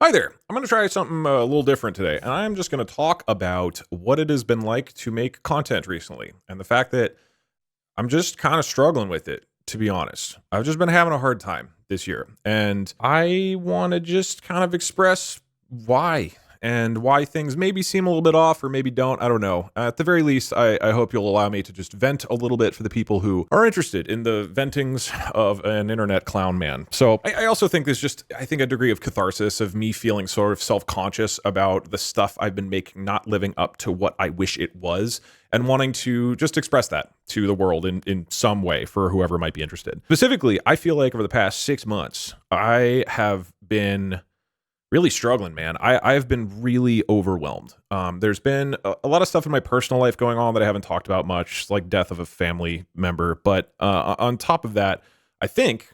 Hi there. I'm going to try something a little different today, and I'm just going to talk about what it has been like to make content recently and the fact that I'm just kind of struggling with it, to be honest. I've just been having a hard time this year, and I want to just kind of express why and why things maybe seem a little bit off or maybe don't. I don't know. At the very least, I hope you'll allow me to just vent a little bit for the people who are interested in the ventings of an internet clown man. So I also think there's just, I think, a degree of catharsis of me feeling sort of self-conscious about the stuff I've been making not living up to what I wish it was, and wanting to just express that to the world in some way for whoever might be interested. Specifically, I feel like over the past 6 months, I have been really struggling, man. I've been really overwhelmed. There's been a lot of stuff in my personal life going on that I haven't talked about much, like death of a family member. But on top of that, I think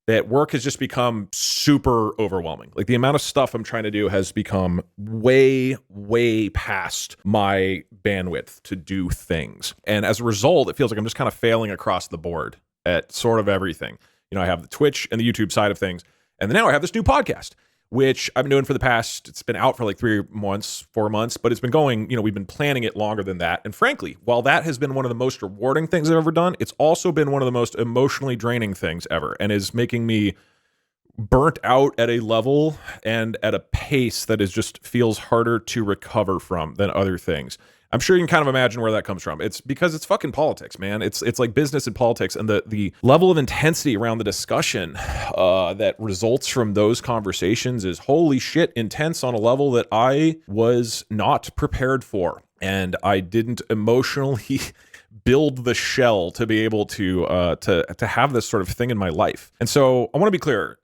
that work has just become super overwhelming. Like the amount of stuff I'm trying to do has become way, way past my bandwidth to do things. And as a result, it feels like I'm just kind of failing across the board at sort of everything. You know, I have the Twitch and the YouTube side of things, and now I have this new podcast, which I've been doing for the past, it's been out for like 3 months, 4 months, but it's been going, we've been planning it longer than that. And frankly, while that has been one of the most rewarding things I've ever done, it's also been one of the most emotionally draining things ever, and is making me burnt out at a level and at a pace that is just feels harder to recover from than other things. I'm sure you can kind of imagine where that comes from. It's because it's fucking politics, man. It's like business and politics, and the level of intensity around the discussion that results from those conversations is holy shit intense on a level that I was not prepared for, and I didn't emotionally build the shell to be able to have this sort of thing in my life. And so I want to be clear,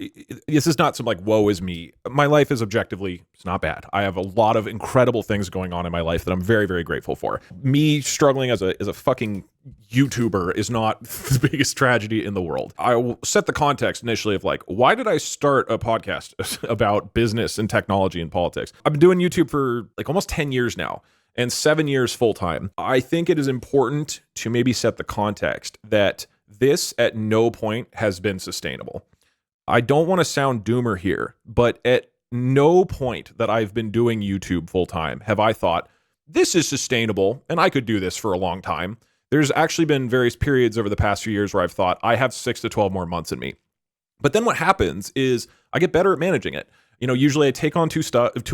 this is not some like woe is me. My life is objectively, it's not bad. I have a lot of incredible things going on in my life that I'm very, very grateful for. Me struggling as a fucking YouTuber is not the biggest tragedy in the world. I will set the context initially of like, why did I start a podcast about business and technology and politics? I've been doing YouTube for like almost 10 years now, and 7 years full time. I think it is important to maybe set the context that this at no point has been sustainable. I don't want to sound doomer here, but at no point that I've been doing YouTube full time have I thought, this is sustainable and I could do this for a long time. There's actually been various periods over the past few years where I've thought, I have 6 to 12 more months in me. But then what happens is I get better at managing it. Usually I take on too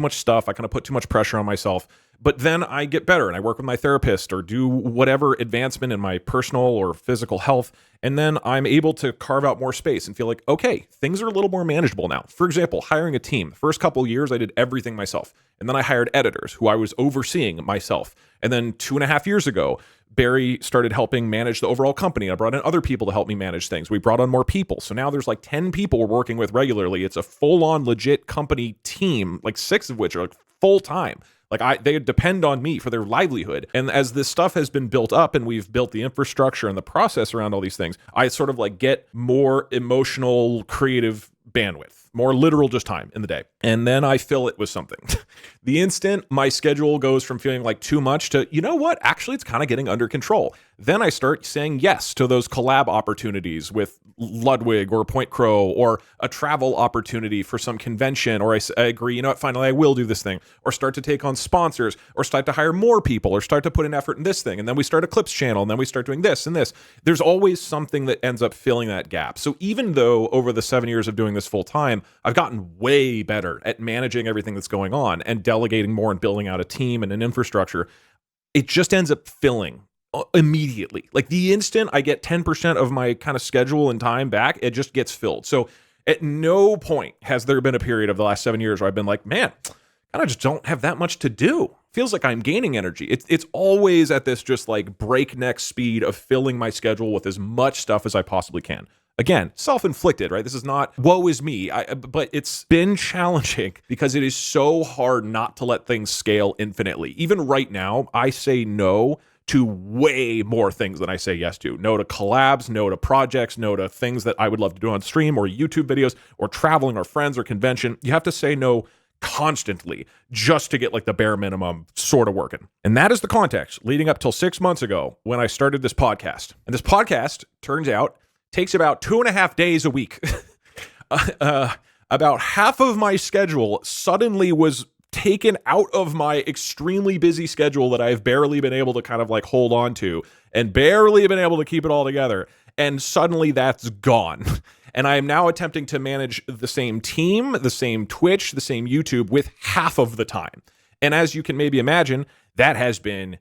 much stuff. I kind of put too much pressure on myself, but then I get better and I work with my therapist or do whatever advancement in my personal or physical health. And then I'm able to carve out more space and feel like, okay, things are a little more manageable now. For example, hiring a team. The first couple of years, I did everything myself. And then I hired editors who I was overseeing myself. And then 2.5 years ago, Barry started helping manage the overall company. I brought in other people to help me manage things. We brought on more people. So now there's like 10 people we're working with regularly. It's a full-on legit company team, like 6 of which are like full-time. Like they depend on me for their livelihood. And as this stuff has been built up and we've built the infrastructure and the process around all these things, I sort of like get more emotional, creative bandwidth, more literal just time in the day. And then I fill it with something. The instant my schedule goes from feeling like too much to, you know what, actually it's kind of getting under control. Then I start saying yes to those collab opportunities with Ludwig or Point Crow, or a travel opportunity for some convention, or I agree, you know what, finally I will do this thing, or start to take on sponsors, or start to hire more people, or start to put an effort in this thing, and then we start a clips channel, and then we start doing this and this. There's always something that ends up filling that gap. So even though over the 7 years of doing this full time, I've gotten way better at managing everything that's going on and delegating more and building out a team and an infrastructure, it just ends up filling immediately. Like the instant I get 10% of my kind of schedule and time back, it just gets filled. So at no point has there been a period of the last 7 years where I've been like, man, I just don't have that much to do. Feels like I'm gaining energy. It's always at this just like breakneck speed of filling my schedule with as much stuff as I possibly can. Again, self-inflicted, right? This is not woe is me, but it's been challenging because it is so hard not to let things scale infinitely. Even right now, I say no to way more things than I say yes to. No to collabs, no to projects, no to things that I would love to do on stream or YouTube videos or traveling or friends or convention. You have to say no constantly just to get like the bare minimum sort of working. And that is the context leading up till 6 months ago when I started this podcast. And this podcast, turns out, takes about 2.5 days a week. about half of my schedule suddenly was taken out of my extremely busy schedule that I've barely been able to kind of like hold on to and barely been able to keep it all together. And suddenly that's gone. And I am now attempting to manage the same team, the same Twitch, the same YouTube with half of the time. And as you can maybe imagine, that has been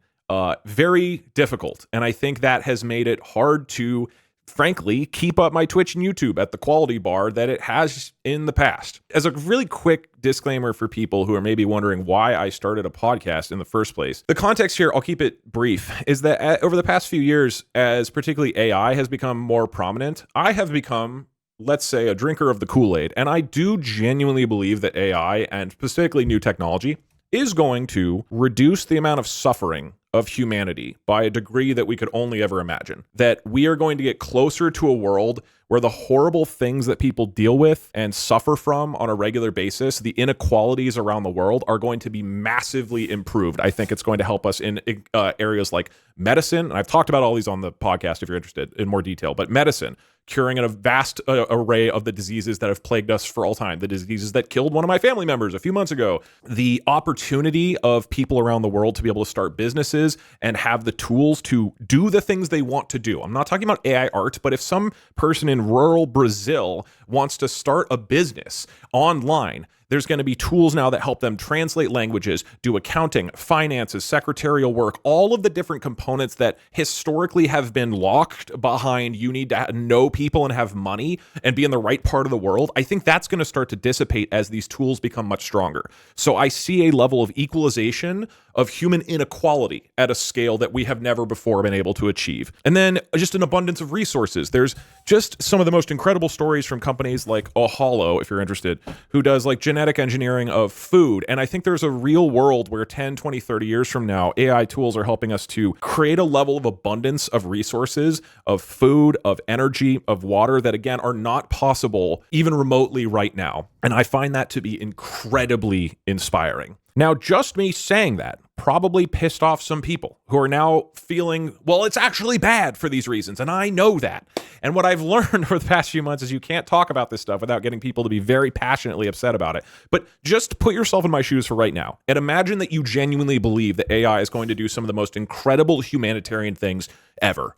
very difficult. And I think that has made it hard to, frankly, keep up my Twitch and YouTube at the quality bar that it has in the past. As a really quick disclaimer for people who are maybe wondering why I started a podcast in the first place, the context here, I'll keep it brief, is that over the past few years, as particularly AI has become more prominent, I have become, let's say, a drinker of the Kool-Aid. And I do genuinely believe that AI, and specifically new technology, is going to reduce the amount of suffering of humanity by a degree that we could only ever imagine. That we are going to get closer to a world where the horrible things that people deal with and suffer from on a regular basis, the inequalities around the world, are going to be massively improved. I think it's going to help us in areas like medicine. And I've talked about all these on the podcast if you're interested in more detail, but medicine, curing a vast array of the diseases that have plagued us for all time, the diseases that killed one of my family members a few months ago, the opportunity of people around the world to be able to start businesses and have the tools to do the things they want to do. I'm not talking about AI art, but if some person in rural Brazil wants to start a business online, there's going to be tools now that help them translate languages, do accounting, finances, secretarial work, all of the different components that historically have been locked behind you need to know people and have money and be in the right part of the world. I think that's going to start to dissipate as these tools become much stronger. So I see a level of equalization of human inequality at a scale that we have never before been able to achieve. And then just an abundance of resources. There's just some of the most incredible stories from companies like Ohalo, if you're interested, who does like genetic engineering of food. And I think there's a real world where 10, 20, 30 years from now, AI tools are helping us to create a level of abundance of resources, of food, of energy, of water that, again, are not possible even remotely right now. And I find that to be incredibly inspiring. Now, just me saying that probably pissed off some people who are now feeling, well, it's actually bad for these reasons. And I know that. And what I've learned over the past few months is you can't talk about this stuff without getting people to be very passionately upset about it. But just put yourself in my shoes for right now and imagine that you genuinely believe that AI is going to do some of the most incredible humanitarian things ever.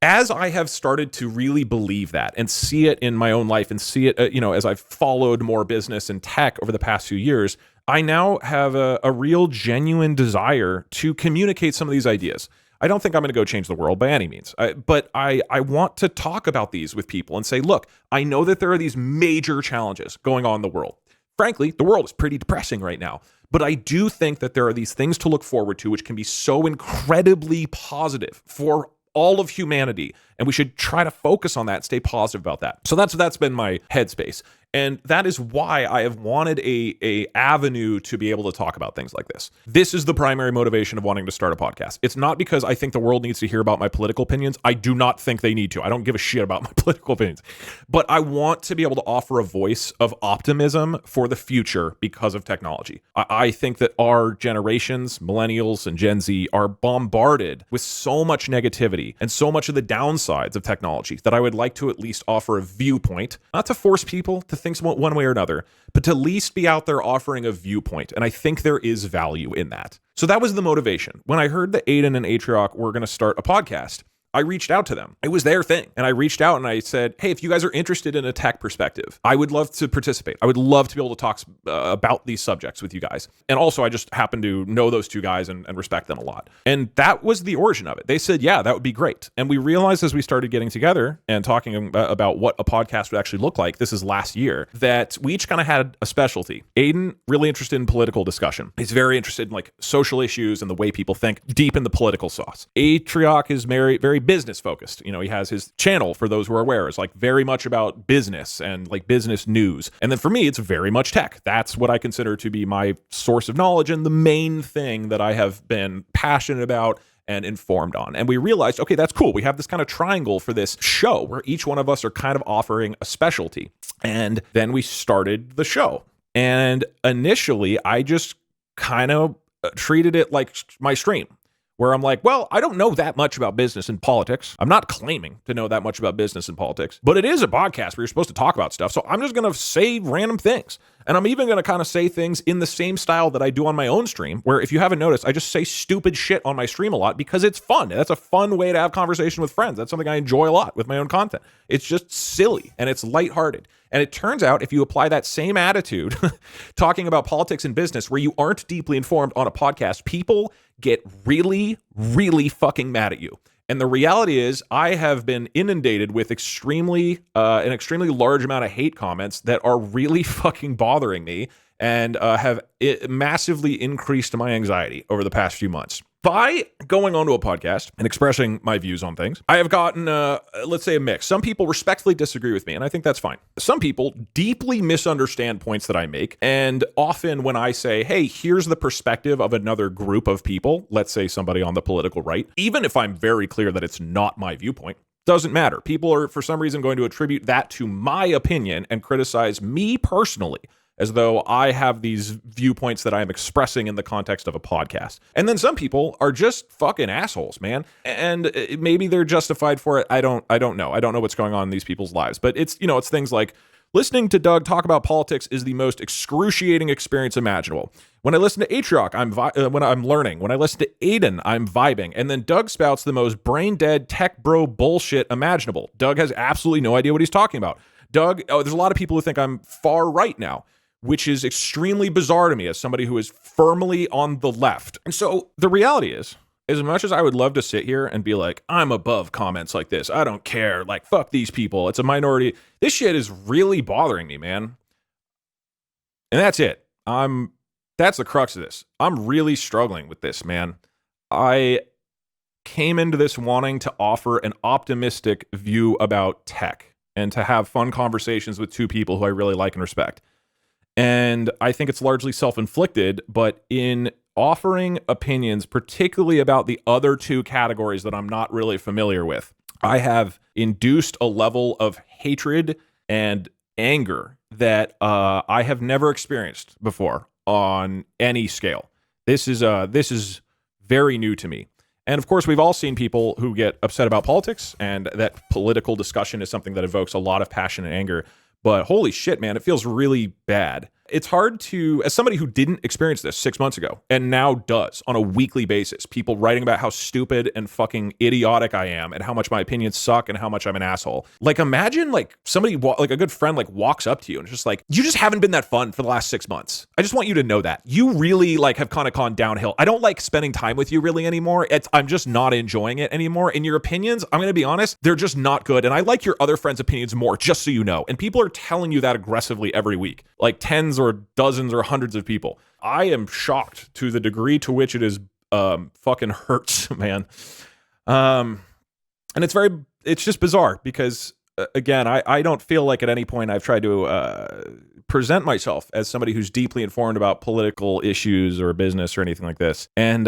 As I have started to really believe that and see it in my own life and see it, as I've followed more business and tech over the past few years, I now have a real genuine desire to communicate some of these ideas. I don't think I'm going to go change the world by any means, but I want to talk about these with people and say, look, I know that there are these major challenges going on in the world. Frankly, the world is pretty depressing right now, but I do think that there are these things to look forward to which can be so incredibly positive for all of humanity, and we should try to focus on that and stay positive about that. So that's been my headspace. And that is why I have wanted a avenue to be able to talk about things like this. This is the primary motivation of wanting to start a podcast. It's not because I think the world needs to hear about my political opinions. I do not think they need to. I don't give a shit about my political opinions. But I want to be able to offer a voice of optimism for the future because of technology. I think that our generations, millennials and Gen Z, are bombarded with so much negativity and so much of the downsides of technology that I would like to at least offer a viewpoint, not to force people to think one way or another, but to at least be out there offering a viewpoint. And I think there is value in that. So that was the motivation. When I heard that Aiden and Atrioc were going to start a podcast, I reached out to them. It was their thing. And I reached out and I said, hey, if you guys are interested in a tech perspective, I would love to participate. I would love to be able to talk about these subjects with you guys. And also, I just happen to know those two guys and respect them a lot. And that was the origin of it. They said, yeah, that would be great. And we realized as we started getting together and talking about what a podcast would actually look like, this is last year, that we each kind of had a specialty. Aiden, really interested in political discussion. He's very interested in like social issues and the way people think, deep in the political sauce. Atrioc is very business focused. He has his channel, for those who are aware, is like very much about business and like business news. And then for me, it's very much tech. That's what I consider to be my source of knowledge and the main thing that I have been passionate about and informed on. And we realized, okay, that's cool. We have this kind of triangle for this show where each one of us are kind of offering a specialty. And then we started the show. And initially, I just kind of treated it like my stream, where I'm like, well, I don't know that much about business and politics. I'm not claiming to know that much about business and politics, but it is a podcast where you're supposed to talk about stuff. So I'm just going to say random things. And I'm even going to kind of say things in the same style that I do on my own stream, where if you haven't noticed, I just say stupid shit on my stream a lot because it's fun. That's a fun way to have conversation with friends. That's something I enjoy a lot with my own content. It's just silly and it's lighthearted. And it turns out if you apply that same attitude talking about politics and business where you aren't deeply informed on a podcast, people get really, really fucking mad at you. And the reality is I have been inundated with an extremely large amount of hate comments that are really fucking bothering me and have massively increased my anxiety over the past few months. By going onto a podcast and expressing my views on things, I have gotten, let's say, a mix. Some people respectfully disagree with me, and I think that's fine. Some people deeply misunderstand points that I make, and often when I say, hey, here's the perspective of another group of people, let's say somebody on the political right, even if I'm very clear that it's not my viewpoint, doesn't matter. People are, for some reason, going to attribute that to my opinion and criticize me personally, as though I have these viewpoints that I'm expressing in the context of a podcast. And then some people are just fucking assholes, man. And maybe they're justified for it. I don't know. I don't know what's going on in these people's lives. But it's things like listening to Doug talk about politics is the most excruciating experience imaginable. When I listen to Atrioc, when I'm learning. When I listen to Aiden, I'm vibing. And then Doug spouts the most brain-dead tech bro bullshit imaginable. Doug has absolutely no idea what he's talking about. Doug, there's a lot of people who think I'm far right now, which is extremely bizarre to me as somebody who is firmly on the left. And so the reality is, as much as I would love to sit here and be like, I'm above comments like this, I don't care, like, fuck these people, it's a minority, this shit is really bothering me, man. And that's it. That's the crux of this. I'm really struggling with this, man. I came into this wanting to offer an optimistic view about tech and to have fun conversations with two people who I really like and respect. And I think it's largely self-inflicted, but in offering opinions, particularly about the other two categories that I'm not really familiar with, I have induced a level of hatred and anger that I have never experienced before on any scale. This is very new to me. And of course, we've all seen people who get upset about politics, and that political discussion is something that evokes a lot of passion and anger. But holy shit, man, it feels really bad. It's hard to, as somebody who didn't experience this 6 months ago and now does on a weekly basis, people writing about how stupid and fucking idiotic I am and how much my opinions suck and how much I'm an asshole. Like, imagine like somebody, like a good friend, like walks up to you and it's just like, you just haven't been that fun for the last 6 months. I just want you to know that. You really like have kind of gone downhill. I don't like spending time with you really anymore. I'm just not enjoying it anymore. And your opinions, I'm going to be honest, they're just not good. And I like your other friends' opinions more, just so you know. And people are telling you that aggressively every week, like tens or dozens or hundreds of people. I am shocked to the degree to which it is fucking hurts, man. And it's just bizarre because again, I don't feel like at any point I've tried to present myself as somebody who's deeply informed about political issues or business or anything like this. And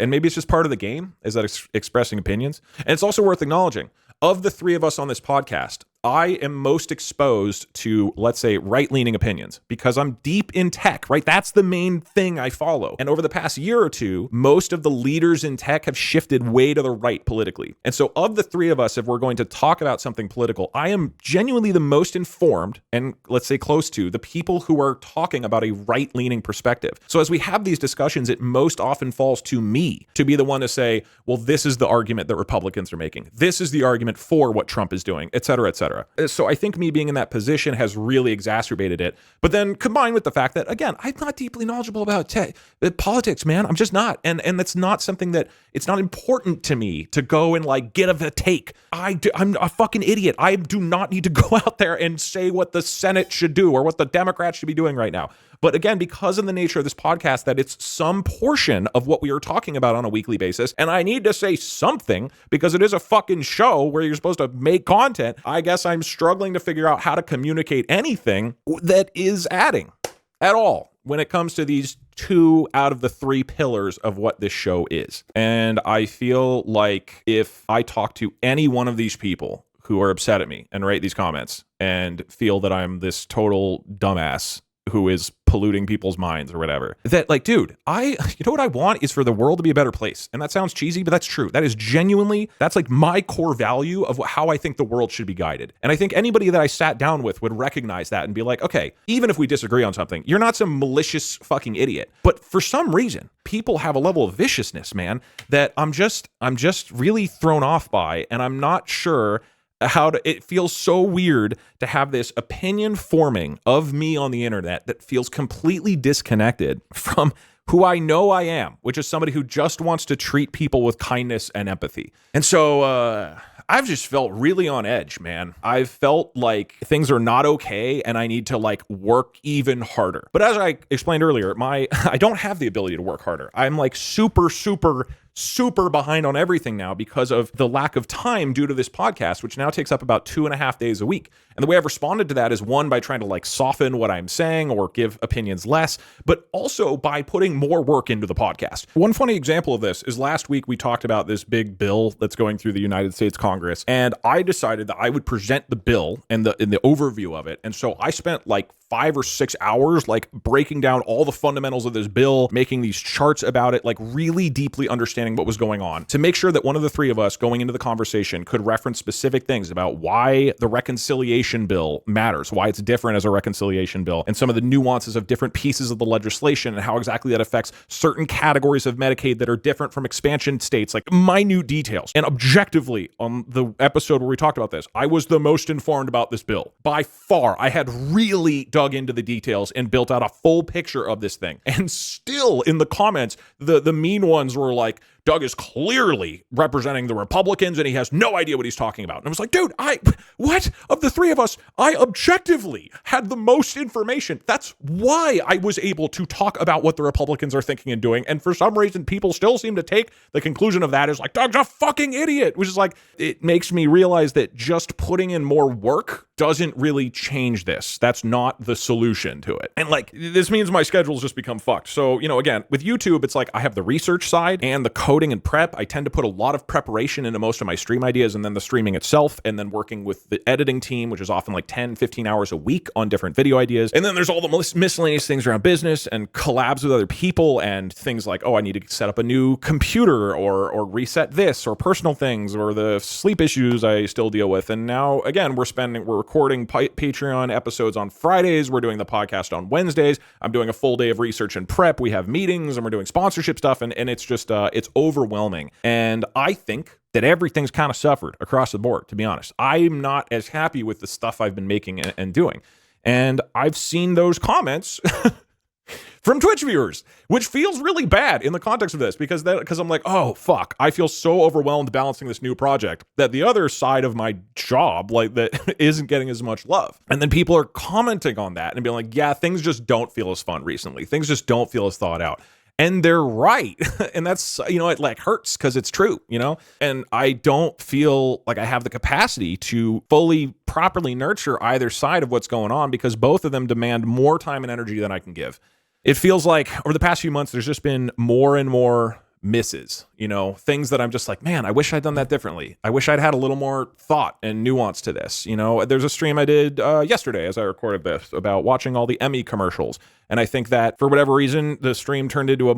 maybe it's just part of the game, is that expressing opinions. And it's also worth acknowledging, of the three of us on this podcast, I am most exposed to, let's say, right-leaning opinions because I'm deep in tech, right? That's the main thing I follow. And over the past year or two, most of the leaders in tech have shifted way to the right politically. And so of the three of us, if we're going to talk about something political, I am genuinely the most informed and, let's say, close to the people who are talking about a right-leaning perspective. So as we have these discussions, it most often falls to me to be the one to say, well, this is the argument that Republicans are making. This is the argument for what Trump is doing, et cetera, et cetera. So I think me being in that position has really exacerbated it. But then combined with the fact that, again, I'm not deeply knowledgeable about politics, man. I'm just not. And that's not something that, it's not important to me to go and like get a take. I'm a fucking idiot. I do not need to go out there and say what the Senate should do or what the Democrats should be doing right now. But again, because of the nature of this podcast, that it's some portion of what we are talking about on a weekly basis, and I need to say something because it is a fucking show where you're supposed to make content, I guess I'm struggling to figure out how to communicate anything that is adding at all when it comes to these two out of the three pillars of what this show is. And I feel like if I talk to any one of these people who are upset at me and write these comments and feel that I'm this total dumbass who is polluting people's minds or whatever. That like, dude, you know what I want is for the world to be a better place. And that sounds cheesy, but that's true. That is genuinely, that's like my core value of how I think the world should be guided. And I think anybody that I sat down with would recognize that and be like, okay, even if we disagree on something, you're not some malicious fucking idiot. But for some reason, people have a level of viciousness, man, that I'm just really thrown off by, and I'm not sure it feels so weird to have this opinion forming of me on the internet that feels completely disconnected from who I know I am, which is somebody who just wants to treat people with kindness and empathy. And so I've just felt really on edge, man. I've felt like things are not okay and I need to like work even harder. But as I explained earlier, I don't have the ability to work harder. I'm like super behind on everything now because of the lack of time due to this podcast, which now takes up about 2.5 days a week. And the way I've responded to that is, one, by trying to like soften what I'm saying or give opinions less, but also by putting more work into the podcast. One funny example of this is last week we talked about this big bill that's going through the United States Congress, and I decided that I would present the bill and the overview of it. And so I spent like 5 or 6 hours like breaking down all the fundamentals of this bill, making these charts about it, like really deeply understanding what was going on to make sure that one of the three of us going into the conversation could reference specific things about why the reconciliation bill matters, why it's different as a reconciliation bill, and some of the nuances of different pieces of the legislation and how exactly that affects certain categories of Medicaid that are different from expansion states, like minute details. And objectively, on the episode where we talked about this, I was the most informed about this bill by far. I had really dug into the details and built out a full picture of this thing. And still in the comments, the mean ones were like, Doug is clearly representing the Republicans and he has no idea what he's talking about. And I was like, dude, what? Of the three of us, I objectively had the most information. That's why I was able to talk about what the Republicans are thinking and doing. And for some reason, people still seem to take the conclusion of that as like, Doug's a fucking idiot, which is like, it makes me realize that just putting in more work doesn't really change this. That's not the solution to it. And like, this means my schedule's just become fucked. So, again, with YouTube, it's like I have the research side and the coding and prep. I tend to put a lot of preparation into most of my stream ideas, and then the streaming itself, and then working with the editing team, which is often like 10, 15 hours a week on different video ideas. And then there's all the miscellaneous things around business and collabs with other people and things like, oh, I need to set up a new computer or reset this, or personal things, or the sleep issues I still deal with. And now, again, we're recording Patreon episodes on Fridays. We're doing the podcast on Wednesdays. I'm doing a full day of research and prep. We have meetings and we're doing sponsorship stuff. And it's just, it's overwhelming. And I think that everything's kind of suffered across the board, to be honest. I'm not as happy with the stuff I've been making and doing. And I've seen those comments from Twitch viewers, which feels really bad in the context of this, because I'm like, oh, fuck, I feel so overwhelmed balancing this new project that the other side of my job, like, that isn't getting as much love. And then people are commenting on that and being like, yeah, things just don't feel as fun recently. Things just don't feel as thought out. And they're right. And that's, it like hurts because it's true, and I don't feel like I have the capacity to fully, properly nurture either side of what's going on, because both of them demand more time and energy than I can give. It feels like over the past few months, there's just been more and more misses, things that I'm just like, man, I wish I'd done that differently. I wish I'd had a little more thought and nuance to this. There's a stream I did yesterday as I recorded this about watching all the Emmy commercials. And I think that for whatever reason, the stream turned into a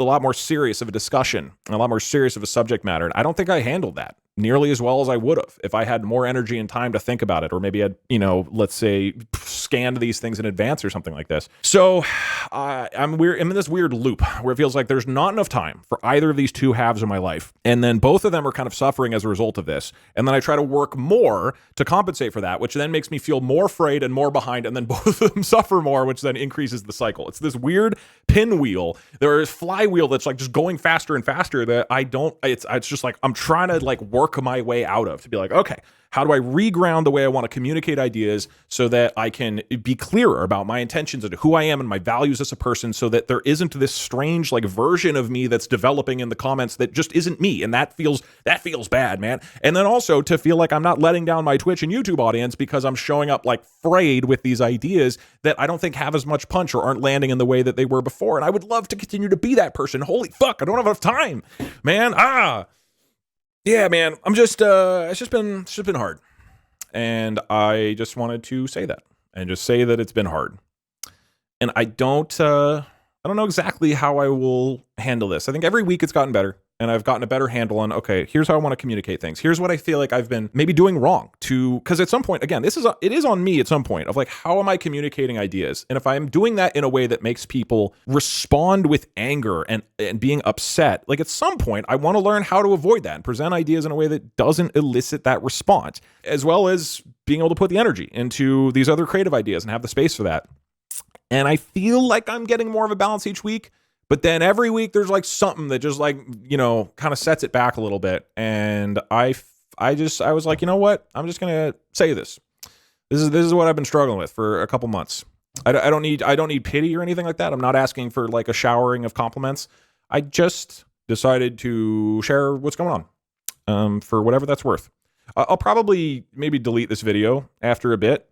lot more serious of a discussion, and a lot more serious of a subject matter. And I don't think I handled that nearly as well as I would have if I had more energy and time to think about it, or maybe I'd, let's say, scanned these things in advance or something like this. So I'm in this weird loop where it feels like there's not enough time for either of these two halves of my life. And then both of them are kind of suffering as a result of this. And then I try to work more to compensate for that, which then makes me feel more afraid and more behind. And then both of them suffer more, which then increases the cycle. It's this weird pinwheel. There is flywheel that's like just going faster and faster that it's just like, I'm trying to like work my way out of, to be like, okay, how do I reground the way I want to communicate ideas so that I can be clearer about my intentions and who I am and my values as a person, so that there isn't this strange like version of me that's developing in the comments that just isn't me. And that feels bad, man. And then also to feel like I'm not letting down my Twitch and YouTube audience because I'm showing up like frayed with these ideas that I don't think have as much punch or aren't landing in the way that they were before. And I would love to continue to be that person. Holy fuck, I don't have enough time, man. Yeah, man, I'm just, it's just been hard. And I just wanted to say that, and just say that it's been hard. And I don't know exactly how I will handle this. I think every week it's gotten better, and I've gotten a better handle on, okay, here's how I want to communicate things. Here's what I feel like I've been maybe doing wrong because at some point, again, it is on me at some point of like, how am I communicating ideas? And if I'm doing that in a way that makes people respond with anger and being upset, like at some point, I want to learn how to avoid that and present ideas in a way that doesn't elicit that response, as well as being able to put the energy into these other creative ideas and have the space for that. And I feel like I'm getting more of a balance each week, but then every week there's like something that just like, kind of sets it back a little bit. And I was like, you know what? I'm just going to say this. This is what I've been struggling with for a couple months. I don't need pity or anything like that. I'm not asking for like a showering of compliments. I just decided to share what's going on, for whatever that's worth. I'll probably maybe delete this video after a bit.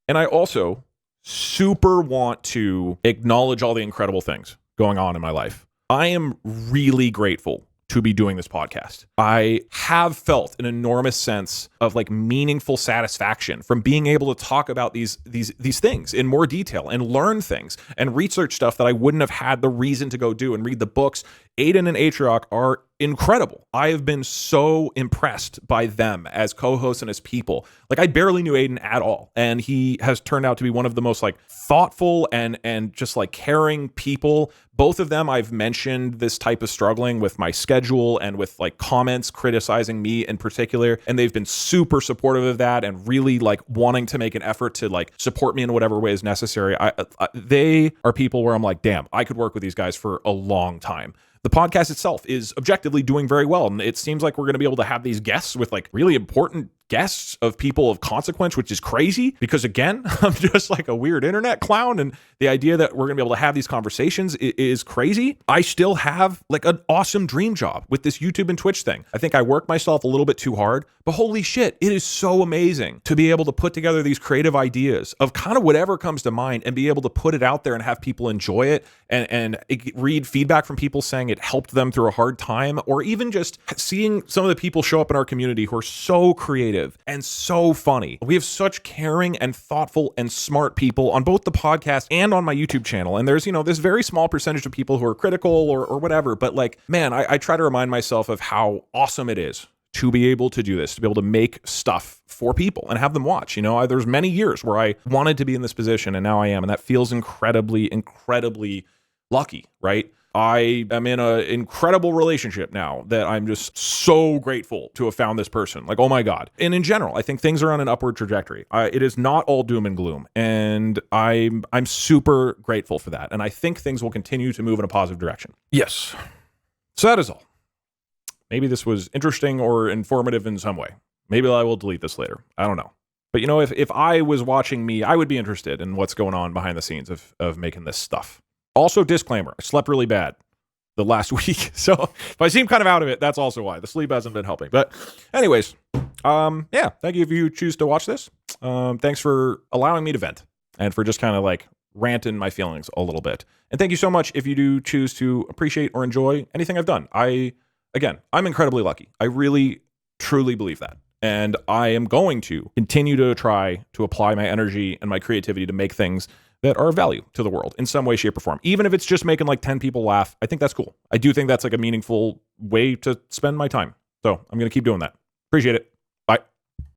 And I also super want to acknowledge all the incredible things going on in my life. I am really grateful to be doing this podcast. I have felt an enormous sense of like meaningful satisfaction from being able to talk about these things in more detail and learn things and research stuff that I wouldn't have had the reason to go do and read the books. Aiden and Atriok are incredible. I have been so impressed by them as co-hosts and as people. Like I barely knew Aiden at all, and he has turned out to be one of the most like thoughtful and just like caring people. Both of them, I've mentioned this type of struggling with my schedule and with like comments criticizing me in particular, and they've been super supportive of that and really like wanting to make an effort to like support me in whatever way is necessary. They are people where I'm like, damn, I could work with these guys for a long time. The podcast itself is objectively doing very well, and it seems like we're going to be able to have these guests with like really important guests of people of consequence, which is crazy because again, I'm just like a weird internet clown, and the idea that we're going to be able to have these conversations is crazy. I still have like an awesome dream job with this YouTube and Twitch thing. I think I work myself a little bit too hard, but holy shit, it is so amazing to be able to put together these creative ideas of kind of whatever comes to mind and be able to put it out there and have people enjoy it and read feedback from people saying it helped them through a hard time, or even just seeing some of the people show up in our community who are so creative and so funny. We have such caring and thoughtful and smart people on both the podcast and on my YouTube channel. And there's, this very small percentage of people who are critical or whatever. But like, man, I try to remind myself of how awesome it is to be able to do this, to be able to make stuff for people and have them watch. There's many years where I wanted to be in this position, and now I am. And that feels incredibly, incredibly lucky, right? I am in an incredible relationship now that I'm just so grateful to have found this person. Like, oh my God. And in general, I think things are on an upward trajectory. It is not all doom and gloom. And I'm super grateful for that. And I think things will continue to move in a positive direction. Yes. So that is all. Maybe this was interesting or informative in some way. Maybe I will delete this later. I don't know. But if I was watching me, I would be interested in what's going on behind the scenes of making this stuff. Also, disclaimer, I slept really bad the last week. So if I seem kind of out of it, that's also why. The sleep hasn't been helping. But anyways, yeah, thank you if you choose to watch this. Thanks for allowing me to vent and for just kind of like ranting my feelings a little bit. And thank you so much if you do choose to appreciate or enjoy anything I've done. I'm incredibly lucky. I really, truly believe that. And I am going to continue to try to apply my energy and my creativity to make things that are of value to the world in some way, shape, or form. Even if it's just making like 10 people laugh, I think that's cool. I do think that's like a meaningful way to spend my time. So I'm going to keep doing that. Appreciate it.